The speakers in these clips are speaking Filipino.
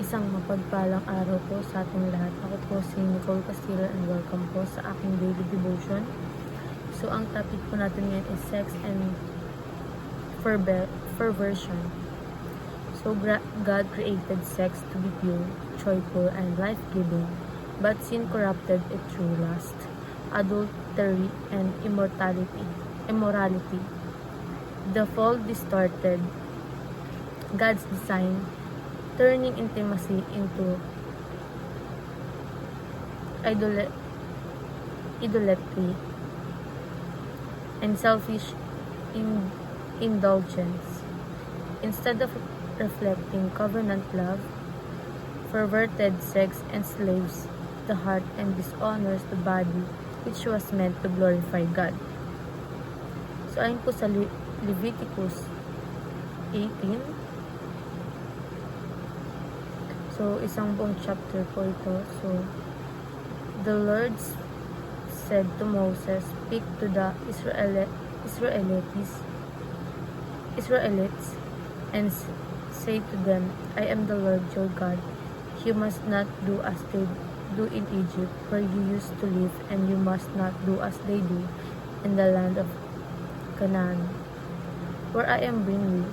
Isang mapagpalang araw po sa ating lahat. Ako po si Nicole Castillo and welcome po sa aking daily devotion. So, ang topic po natin ngayon is sex and perversion. So, God created sex to be pure, joyful, and life-giving, but sin corrupted it through lust, adultery, and immorality. The fall distorted God's design, turning intimacy into idolatry and selfish indulgence. Instead of reflecting covenant love, perverted sex enslaves the heart and dishonors the body, which was meant to glorify God. So, ayon po sa Leviticus 18, so, isang buong chapter po ito. So, the Lord said to Moses, "Speak to the Israelites and say to them, I am the Lord your God. You must not do as they do in Egypt, where you used to live, and you must not do as they do in the land of Canaan, where I am bringing you.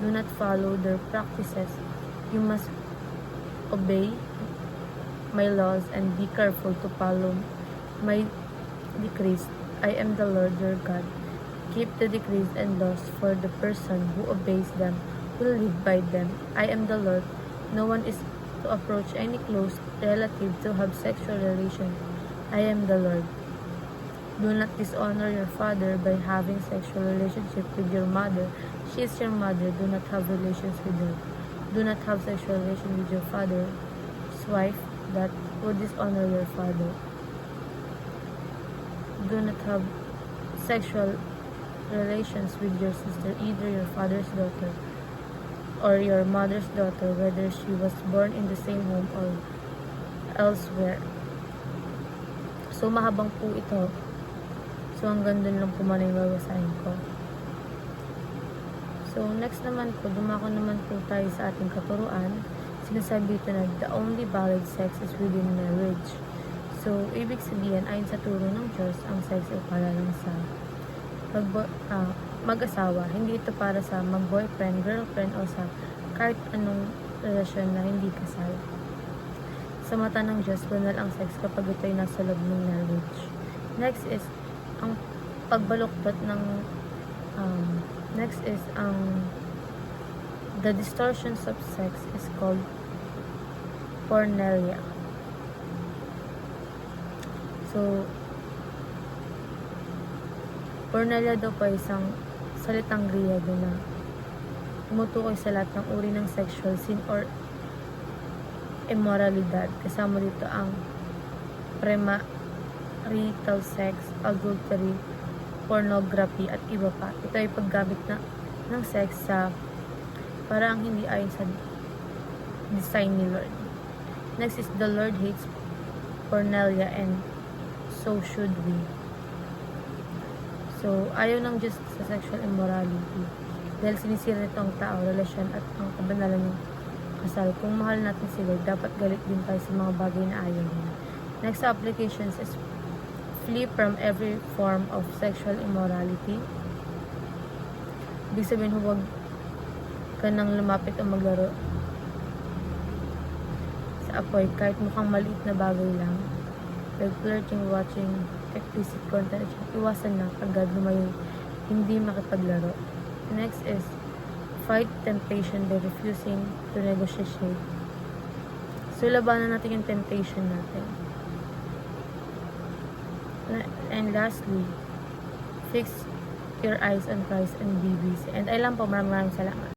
Do not follow their practices. You must obey my laws and be careful to follow my decrees. I am the Lord your God. Keep the decrees and laws, for the person who obeys them will live by them. I am the Lord. No one is to approach any close relative to have sexual relations. I am the Lord. Do not dishonor your father by having sexual relationship with your mother. She is your mother. Do not have relations with her. Do not have sexual relations with your father's wife, that would dishonor your father. Do not have sexual relations with your sister, either your father's daughter or your mother's daughter, whether she was born in the same home or elsewhere. So, mahabang po ito. So, hanggang dun lang po muna yung babasahin ko. So, next naman po, dumako naman po tayo sa ating katuruan. Sinasabi ito na the only valid sex is within marriage. So, ibig sabihin, ayon sa turo ng Diyos, ang sex ay para lang sa mag-asawa. Hindi ito para sa mag-boyfriend, girlfriend, o sa kahit anong relasyon na hindi kasal. Sa mata ng Diyos, banal ang sex kapag ito ay nasa loob ng marriage. Next is ang pagbaluktot ng the distortions of sex is called porneia. So, porneia daw po isang salitang Griego na tumutukoy sa lahat ng uri ng sexual sin or immoralidad. Kasama dito ang premarital sex, adultery, pornography, at iba pa. Ito ay paggamit ng sex sa parang hindi ayon sa design ni Lord. Next is the Lord hates porneia and so should we. So, ayaw ng Diyos sa sexual immorality dahil sinisira nito ang tao, relasyon at ang kabanalan ng kasal. Kung mahal natin si Lord, dapat galit din tayo sa mga bagay na ayaw niya. Next applications is flee from every form of sexual immorality. Ibig sabihin, huwag ka nang lumapit o maglaro sa apoy kahit mukhang maliit na bagay lang, like flirting, watching explicit content. Iwasan na agad lumayo, hindi makipaglaro. Next is fight temptation by refusing to negotiate. So, labanan natin yung temptation natin. And lastly, fix your eyes on Christ and be busy. And ay lang po, maraming salamat.